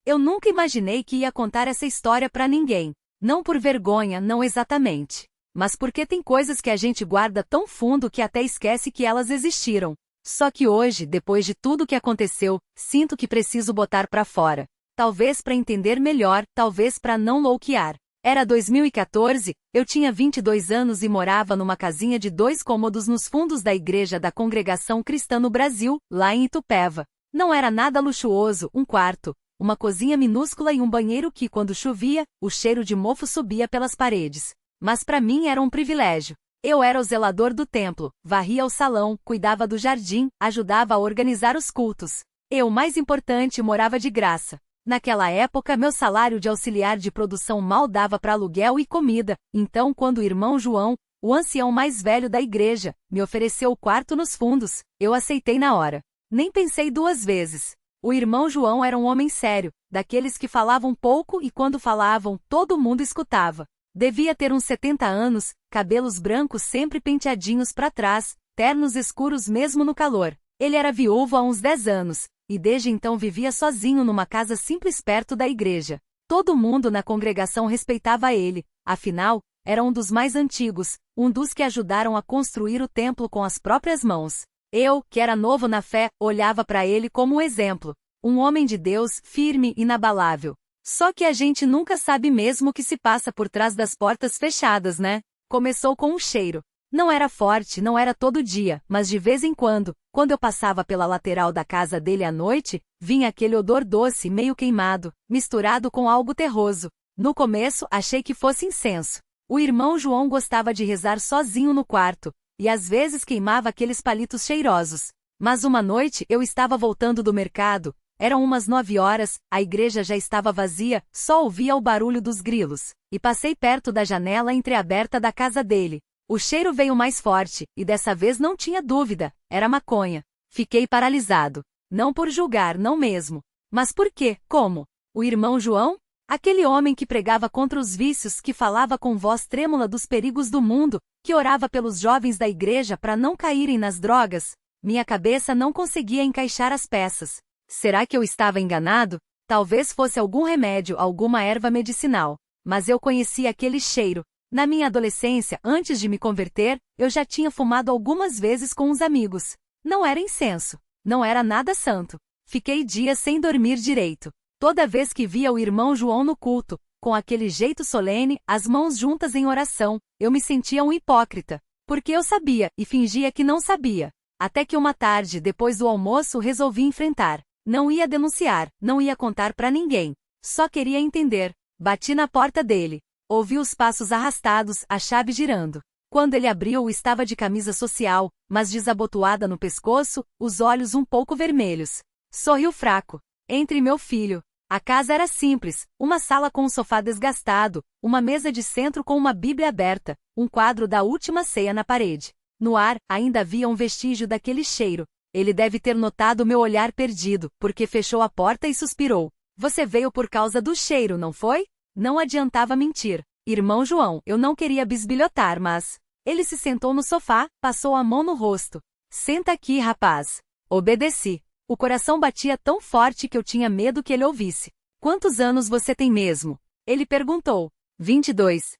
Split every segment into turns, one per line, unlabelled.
Eu nunca imaginei que ia contar essa história pra ninguém. Não por vergonha, não exatamente. Mas porque tem coisas que a gente guarda tão fundo que até esquece que elas existiram. Só que hoje, depois de tudo que aconteceu, sinto que preciso botar pra fora. Talvez pra entender melhor, talvez pra não louquear. Era 2014, eu tinha 22 anos e morava numa casinha de 2 cômodos nos fundos da igreja da Congregação Cristã no Brasil, lá em Itupeva. Não era nada luxuoso, um quarto, uma cozinha minúscula e um banheiro que, quando chovia, o cheiro de mofo subia pelas paredes. Mas para mim era um privilégio. Eu era o zelador do templo, varria o salão, cuidava do jardim, ajudava a organizar os cultos. Eu, mais importante, morava de graça. Naquela época, meu salário de auxiliar de produção mal dava para aluguel e comida, então quando o irmão João, o ancião mais velho da igreja, me ofereceu o quarto nos fundos, eu aceitei na hora. Nem pensei 2 vezes. O irmão João era um homem sério, daqueles que falavam pouco e quando falavam, todo mundo escutava. Devia ter uns 70 anos, cabelos brancos sempre penteadinhos para trás, ternos escuros mesmo no calor. Ele era viúvo há uns 10 anos, e desde então vivia sozinho numa casa simples perto da igreja. Todo mundo na congregação respeitava ele, afinal, era um dos mais antigos, um dos que ajudaram a construir o templo com as próprias mãos. Eu, que era novo na fé, olhava para ele como um exemplo. Um homem de Deus, firme e inabalável. Só que a gente nunca sabe mesmo o que se passa por trás das portas fechadas, né? Começou com um cheiro. Não era forte, não era todo dia, mas de vez em quando eu passava pela lateral da casa dele à noite, vinha aquele odor doce meio queimado, misturado com algo terroso. No começo, achei que fosse incenso. O irmão João gostava de rezar sozinho no quarto, e às vezes queimava aqueles palitos cheirosos. Mas uma noite eu estava voltando do mercado, eram umas 9 horas, a igreja já estava vazia, só ouvia o barulho dos grilos, e passei perto da janela entreaberta da casa dele. O cheiro veio mais forte, e dessa vez não tinha dúvida, era maconha. Fiquei paralisado. Não por julgar, não mesmo. Mas por quê? Como? O irmão João? Aquele homem que pregava contra os vícios, que falava com voz trêmula dos perigos do mundo, que orava pelos jovens da igreja para não caírem nas drogas. Minha cabeça não conseguia encaixar as peças. Será que eu estava enganado? Talvez fosse algum remédio, alguma erva medicinal. Mas eu conhecia aquele cheiro. Na minha adolescência, antes de me converter, eu já tinha fumado algumas vezes com uns amigos. Não era incenso. Não era nada santo. Fiquei dias sem dormir direito. Toda vez que via o irmão João no culto, com aquele jeito solene, as mãos juntas em oração, eu me sentia um hipócrita. Porque eu sabia, e fingia que não sabia. Até que uma tarde, depois do almoço, resolvi enfrentar. Não ia denunciar, não ia contar pra ninguém. Só queria entender. Bati na porta dele. Ouvi os passos arrastados, a chave girando. Quando ele abriu, estava de camisa social, mas desabotoada no pescoço, os olhos um pouco vermelhos. Sorriu fraco. Entre meu filho. A casa era simples, uma sala com um sofá desgastado, uma mesa de centro com uma Bíblia aberta, um quadro da Última Ceia na parede. No ar, ainda havia um vestígio daquele cheiro. Ele deve ter notado meu olhar perdido, porque fechou a porta e suspirou. Você veio por causa do cheiro, não foi? Não adiantava mentir. Irmão João, eu não queria bisbilhotar, mas... Ele se sentou no sofá, passou a mão no rosto. Senta aqui, rapaz. Obedeci. O coração batia tão forte que eu tinha medo que ele ouvisse. Quantos anos você tem mesmo? Ele perguntou. 22.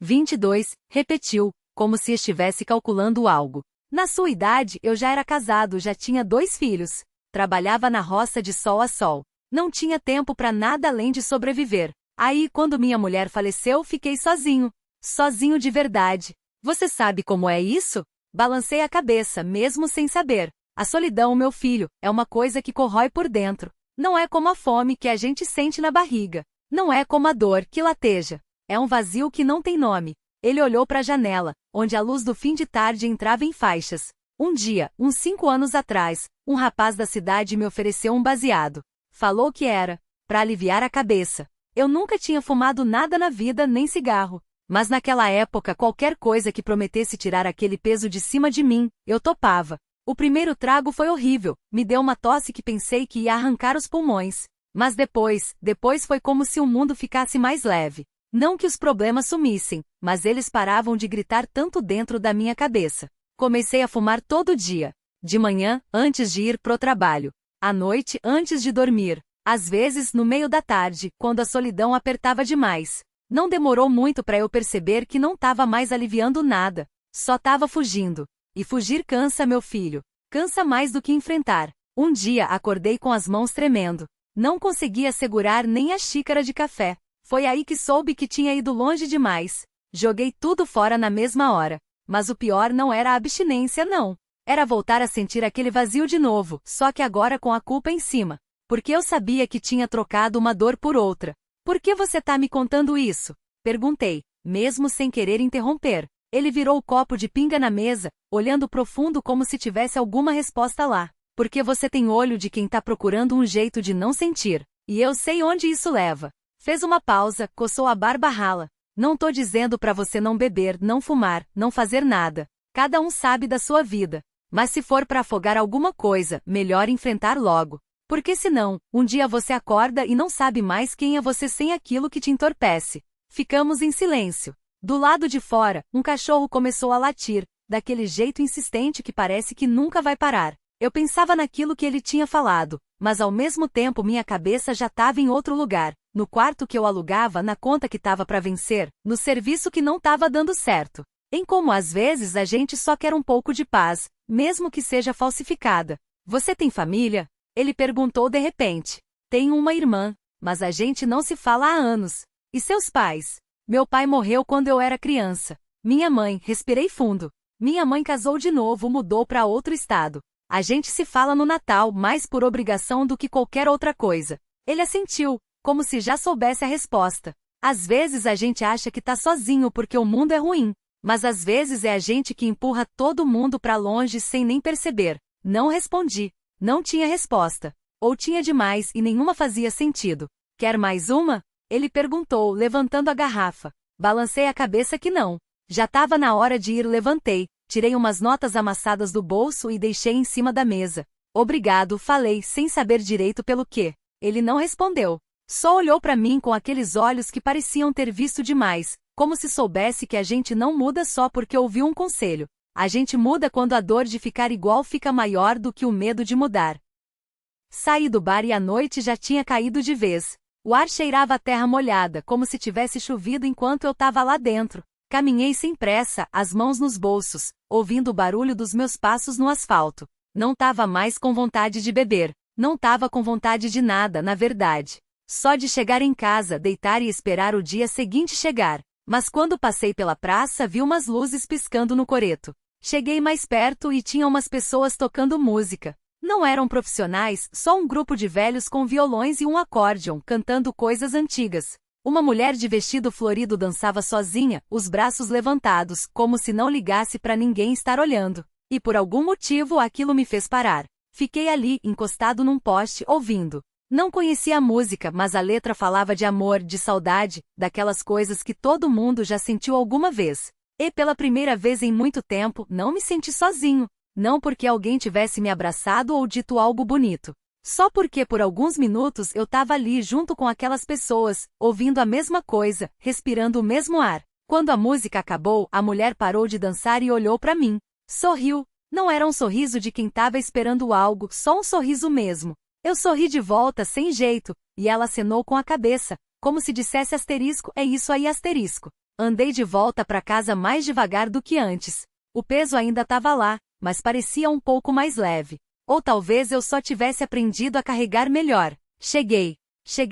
22, repetiu, como se estivesse calculando algo. Na sua idade, eu já era casado, já tinha 2 filhos. Trabalhava na roça de sol a sol. Não tinha tempo para nada além de sobreviver. Aí, quando minha mulher faleceu, fiquei sozinho. Sozinho de verdade. Você sabe como é isso? Balancei a cabeça, mesmo sem saber. A solidão, meu filho, é uma coisa que corrói por dentro. Não é como a fome que a gente sente na barriga. Não é como a dor que lateja. É um vazio que não tem nome. Ele olhou para a janela, onde a luz do fim de tarde entrava em faixas. Um dia, uns 5 anos atrás, um rapaz da cidade me ofereceu um baseado. Falou que era para aliviar a cabeça. Eu nunca tinha fumado nada na vida, nem cigarro. Mas naquela época, qualquer coisa que prometesse tirar aquele peso de cima de mim, eu topava. O primeiro trago foi horrível, me deu uma tosse que pensei que ia arrancar os pulmões. Mas depois foi como se o mundo ficasse mais leve. Não que os problemas sumissem, mas eles paravam de gritar tanto dentro da minha cabeça. Comecei a fumar todo dia. De manhã, antes de ir pro trabalho. À noite, antes de dormir. Às vezes, no meio da tarde, quando a solidão apertava demais. Não demorou muito para eu perceber que não estava mais aliviando nada. Só estava fugindo. E fugir cansa, meu filho. Cansa mais do que enfrentar. Um dia acordei com as mãos tremendo. Não conseguia segurar nem a xícara de café. Foi aí que soube que tinha ido longe demais. Joguei tudo fora na mesma hora. Mas o pior não era a abstinência, não. Era voltar a sentir aquele vazio de novo, só que agora com a culpa em cima. Porque eu sabia que tinha trocado uma dor por outra. Por que você tá me contando isso? Perguntei, mesmo sem querer interromper. Ele virou o copo de pinga na mesa, olhando profundo como se tivesse alguma resposta lá. Porque você tem olho de quem tá procurando um jeito de não sentir. E eu sei onde isso leva. Fez uma pausa, coçou a barba rala. Não tô dizendo pra você não beber, não fumar, não fazer nada. Cada um sabe da sua vida. Mas se for pra afogar alguma coisa, melhor enfrentar logo. Porque senão, um dia você acorda e não sabe mais quem é você sem aquilo que te entorpece. Ficamos em silêncio. Do lado de fora, um cachorro começou a latir, daquele jeito insistente que parece que nunca vai parar. Eu pensava naquilo que ele tinha falado, mas ao mesmo tempo minha cabeça já estava em outro lugar, no quarto que eu alugava, na conta que estava para vencer, no serviço que não estava dando certo. Em como às vezes a gente só quer um pouco de paz, mesmo que seja falsificada. Você tem família? Ele perguntou de repente. Tenho uma irmã, mas a gente não se fala há anos. E seus pais? Meu pai morreu quando eu era criança. Minha mãe, respirei fundo. Minha mãe casou de novo, mudou para outro estado. A gente se fala no Natal mais por obrigação do que qualquer outra coisa. Ele assentiu, como se já soubesse a resposta. Às vezes a gente acha que tá sozinho porque o mundo é ruim, mas às vezes é a gente que empurra todo mundo para longe sem nem perceber. Não respondi. Não tinha resposta. Ou tinha demais e nenhuma fazia sentido. Quer mais uma? Ele perguntou, levantando a garrafa. Balancei a cabeça que não. Já estava na hora de ir, levantei, tirei umas notas amassadas do bolso e deixei em cima da mesa. Obrigado, falei, sem saber direito pelo quê. Ele não respondeu. Só olhou para mim com aqueles olhos que pareciam ter visto demais, como se soubesse que a gente não muda só porque ouviu um conselho. A gente muda quando a dor de ficar igual fica maior do que o medo de mudar. Saí do bar e a noite já tinha caído de vez. O ar cheirava a terra molhada, como se tivesse chovido enquanto eu estava lá dentro. Caminhei sem pressa, as mãos nos bolsos, ouvindo o barulho dos meus passos no asfalto. Não estava mais com vontade de beber. Não estava com vontade de nada, na verdade. Só de chegar em casa, deitar e esperar o dia seguinte chegar. Mas quando passei pela praça, vi umas luzes piscando no coreto. Cheguei mais perto e tinha umas pessoas tocando música. Não eram profissionais, só um grupo de velhos com violões e um acórdeon, cantando coisas antigas. Uma mulher de vestido florido dançava sozinha, os braços levantados, como se não ligasse para ninguém estar olhando. E por algum motivo aquilo me fez parar. Fiquei ali, encostado num poste, ouvindo. Não conhecia a música, mas a letra falava de amor, de saudade, daquelas coisas que todo mundo já sentiu alguma vez. E pela primeira vez em muito tempo, não me senti sozinho. Não porque alguém tivesse me abraçado ou dito algo bonito. Só porque por alguns minutos eu estava ali junto com aquelas pessoas, ouvindo a mesma coisa, respirando o mesmo ar. Quando a música acabou, a mulher parou de dançar e olhou para mim. Sorriu. Não era um sorriso de quem estava esperando algo, só um sorriso mesmo. Eu sorri de volta sem jeito, e ela acenou com a cabeça, como se dissesse asterisco, é isso aí asterisco. Andei de volta para casa mais devagar do que antes. O peso ainda estava lá, mas parecia um pouco mais leve. Ou talvez eu só tivesse aprendido a carregar melhor. Cheguei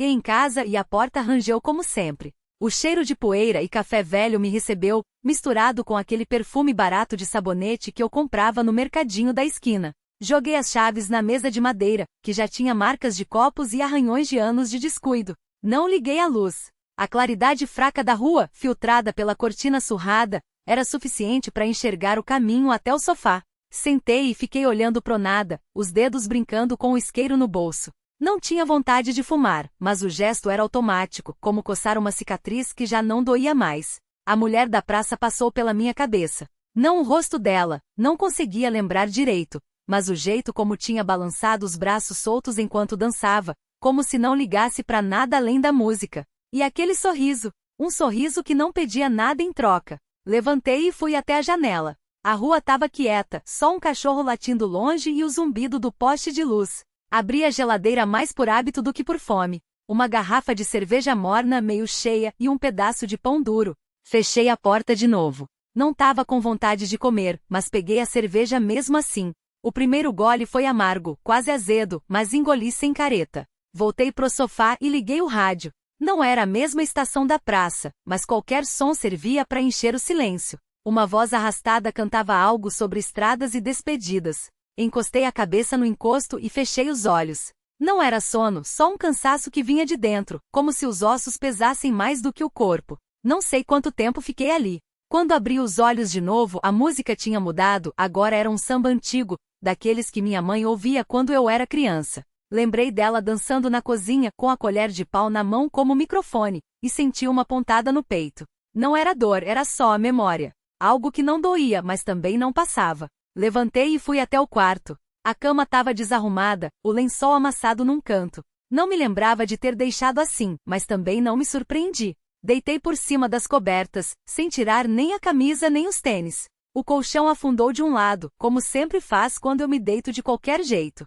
em casa e a porta rangeu como sempre. O cheiro de poeira e café velho me recebeu, misturado com aquele perfume barato de sabonete que eu comprava no mercadinho da esquina. Joguei as chaves na mesa de madeira, que já tinha marcas de copos e arranhões de anos de descuido. Não liguei a luz. A claridade fraca da rua, filtrada pela cortina surrada, era suficiente para enxergar o caminho até o sofá. Sentei e fiquei olhando pro nada, os dedos brincando com o isqueiro no bolso. Não tinha vontade de fumar, mas o gesto era automático, como coçar uma cicatriz que já não doía mais. A mulher da praça passou pela minha cabeça. Não o rosto dela, não conseguia lembrar direito, mas o jeito como tinha balançado os braços soltos enquanto dançava, como se não ligasse para nada além da música. E aquele sorriso, um sorriso que não pedia nada em troca. Levantei e fui até a janela. A rua estava quieta, só um cachorro latindo longe e o zumbido do poste de luz. Abri a geladeira mais por hábito do que por fome. Uma garrafa de cerveja morna meio cheia e um pedaço de pão duro. Fechei a porta de novo. Não tava com vontade de comer, mas peguei a cerveja mesmo assim. O primeiro gole foi amargo, quase azedo, mas engoli sem careta. Voltei pro sofá e liguei o rádio. Não era a mesma estação da praça, mas qualquer som servia para encher o silêncio. Uma voz arrastada cantava algo sobre estradas e despedidas. Encostei a cabeça no encosto e fechei os olhos. Não era sono, só um cansaço que vinha de dentro, como se os ossos pesassem mais do que o corpo. Não sei quanto tempo fiquei ali. Quando abri os olhos de novo, a música tinha mudado, agora era um samba antigo, daqueles que minha mãe ouvia quando eu era criança. Lembrei dela dançando na cozinha com a colher de pau na mão como microfone, e senti uma pontada no peito. Não era dor, era só a memória. Algo que não doía, mas também não passava. Levantei e fui até o quarto. A cama estava desarrumada, o lençol amassado num canto. Não me lembrava de ter deixado assim, mas também não me surpreendi. Deitei por cima das cobertas, sem tirar nem a camisa nem os tênis. O colchão afundou de um lado, como sempre faz quando eu me deito de qualquer jeito.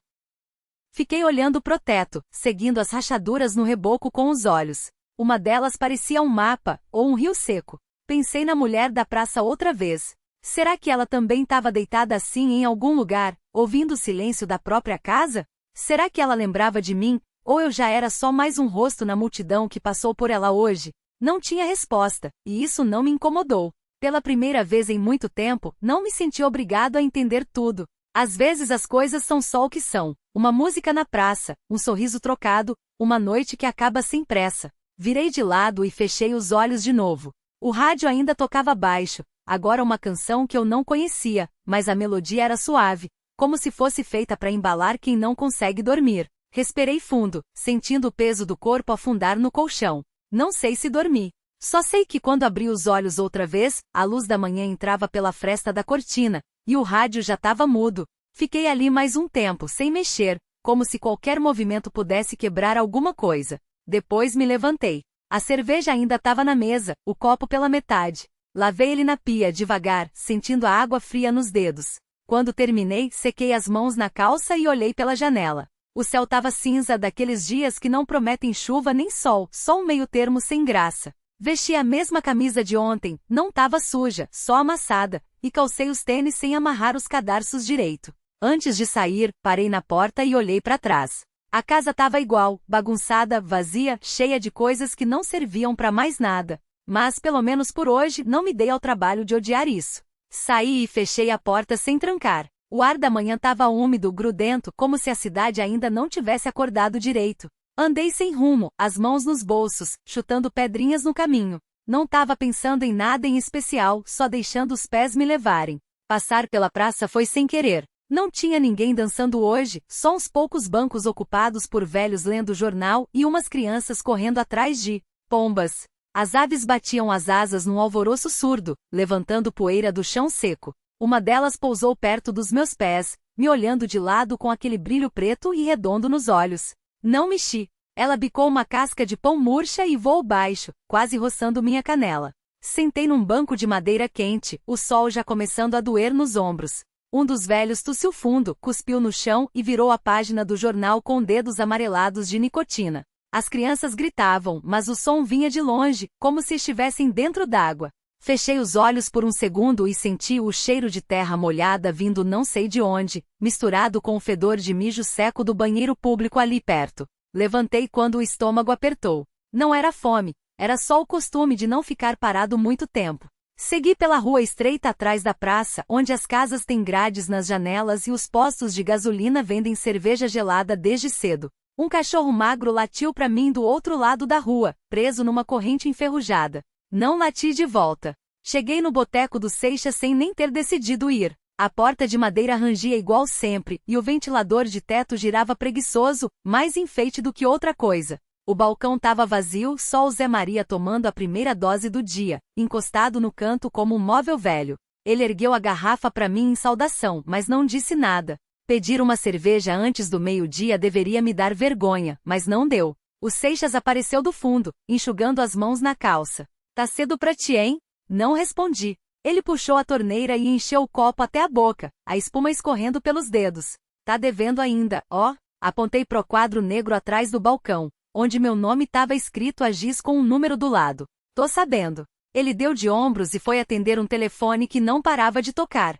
Fiquei olhando pro teto, seguindo as rachaduras no reboco com os olhos. Uma delas parecia um mapa, ou um rio seco. Pensei na mulher da praça outra vez. Será que ela também estava deitada assim em algum lugar, ouvindo o silêncio da própria casa? Será que ela lembrava de mim, ou eu já era só mais um rosto na multidão que passou por ela hoje? Não tinha resposta, e isso não me incomodou. Pela primeira vez em muito tempo, não me senti obrigado a entender tudo. Às vezes as coisas são só o que são. Uma música na praça, um sorriso trocado, uma noite que acaba sem pressa. Virei de lado e fechei os olhos de novo. O rádio ainda tocava baixo, agora uma canção que eu não conhecia, mas a melodia era suave, como se fosse feita para embalar quem não consegue dormir. Respirei fundo, sentindo o peso do corpo afundar no colchão. Não sei se dormi. Só sei que quando abri os olhos outra vez, a luz da manhã entrava pela fresta da cortina, e o rádio já estava mudo. Fiquei ali mais um tempo, sem mexer, como se qualquer movimento pudesse quebrar alguma coisa. Depois me levantei. A cerveja ainda estava na mesa, o copo pela metade. Lavei ele na pia devagar, sentindo a água fria nos dedos. Quando terminei, sequei as mãos na calça e olhei pela janela. O céu estava cinza, daqueles dias que não prometem chuva nem sol, só um meio termo sem graça. Vesti a mesma camisa de ontem, não estava suja, só amassada, e calcei os tênis sem amarrar os cadarços direito. Antes de sair, parei na porta e olhei para trás. A casa estava igual, bagunçada, vazia, cheia de coisas que não serviam para mais nada. Mas, pelo menos por hoje, não me dei ao trabalho de odiar isso. Saí e fechei a porta sem trancar. O ar da manhã estava úmido, grudento, como se a cidade ainda não tivesse acordado direito. Andei sem rumo, as mãos nos bolsos, chutando pedrinhas no caminho. Não estava pensando em nada em especial, só deixando os pés me levarem. Passar pela praça foi sem querer. Não tinha ninguém dançando hoje, só uns poucos bancos ocupados por velhos lendo jornal e umas crianças correndo atrás de pombas. As aves batiam as asas num alvoroço surdo, levantando poeira do chão seco. Uma delas pousou perto dos meus pés, me olhando de lado com aquele brilho preto e redondo nos olhos. Não mexi. Ela bicou uma casca de pão murcha e voou baixo, quase roçando minha canela. Sentei num banco de madeira quente, o sol já começando a doer nos ombros. Um dos velhos tossiu fundo, cuspiu no chão e virou a página do jornal com dedos amarelados de nicotina. As crianças gritavam, mas o som vinha de longe, como se estivessem dentro d'água. Fechei os olhos por um segundo e senti o cheiro de terra molhada vindo não sei de onde, misturado com o fedor de mijo seco do banheiro público ali perto. Levantei quando o estômago apertou. Não era fome, era só o costume de não ficar parado muito tempo. Segui pela rua estreita atrás da praça, onde as casas têm grades nas janelas e os postos de gasolina vendem cerveja gelada desde cedo. Um cachorro magro latiu para mim do outro lado da rua, preso numa corrente enferrujada. Não lati de volta. Cheguei no boteco do Seixas sem nem ter decidido ir. A porta de madeira rangia igual sempre, e o ventilador de teto girava preguiçoso, mais enfeite do que outra coisa. O balcão estava vazio, só o Zé Maria tomando a primeira dose do dia, encostado no canto como um móvel velho. Ele ergueu a garrafa para mim em saudação, mas não disse nada. Pedir uma cerveja antes do meio-dia deveria me dar vergonha, mas não deu. O Seixas apareceu do fundo, enxugando as mãos na calça. Tá cedo pra ti, hein? Não respondi. Ele puxou a torneira e encheu o copo até a boca, a espuma escorrendo pelos dedos. Tá devendo ainda, ó. Apontei pro quadro negro atrás do balcão, onde meu nome estava escrito a giz com um número do lado. Tô sabendo. Ele deu de ombros e foi atender um telefone que não parava de tocar.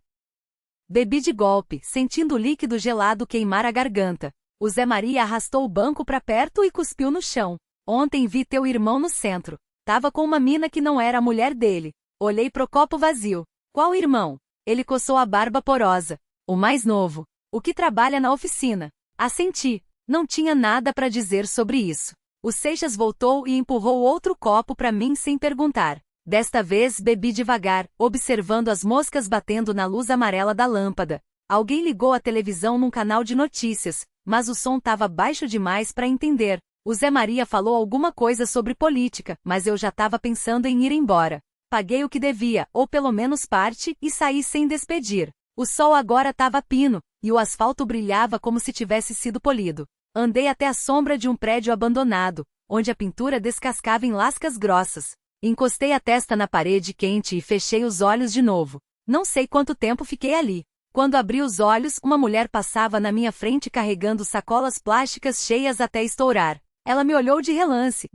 Bebi de golpe, sentindo o líquido gelado queimar a garganta. O Zé Maria arrastou o banco pra perto e cuspiu no chão. Ontem vi teu irmão no centro. Tava com uma mina que não era a mulher dele. Olhei pro copo vazio. Qual irmão? Ele coçou a barba porosa. O mais novo. O que trabalha na oficina. Assenti. Não tinha nada pra dizer sobre isso. O Seixas voltou e empurrou outro copo pra mim sem perguntar. Desta vez bebi devagar, observando as moscas batendo na luz amarela da lâmpada. Alguém ligou a televisão num canal de notícias, mas o som estava baixo demais para entender. O Zé Maria falou alguma coisa sobre política, mas eu já estava pensando em ir embora. Paguei o que devia, ou pelo menos parte, e saí sem despedir. O sol agora estava pino, e o asfalto brilhava como se tivesse sido polido. Andei até a sombra de um prédio abandonado, onde a pintura descascava em lascas grossas. Encostei a testa na parede quente e fechei os olhos de novo. Não sei quanto tempo fiquei ali. Quando abri os olhos, uma mulher passava na minha frente carregando sacolas plásticas cheias até estourar. Ela me olhou de relance.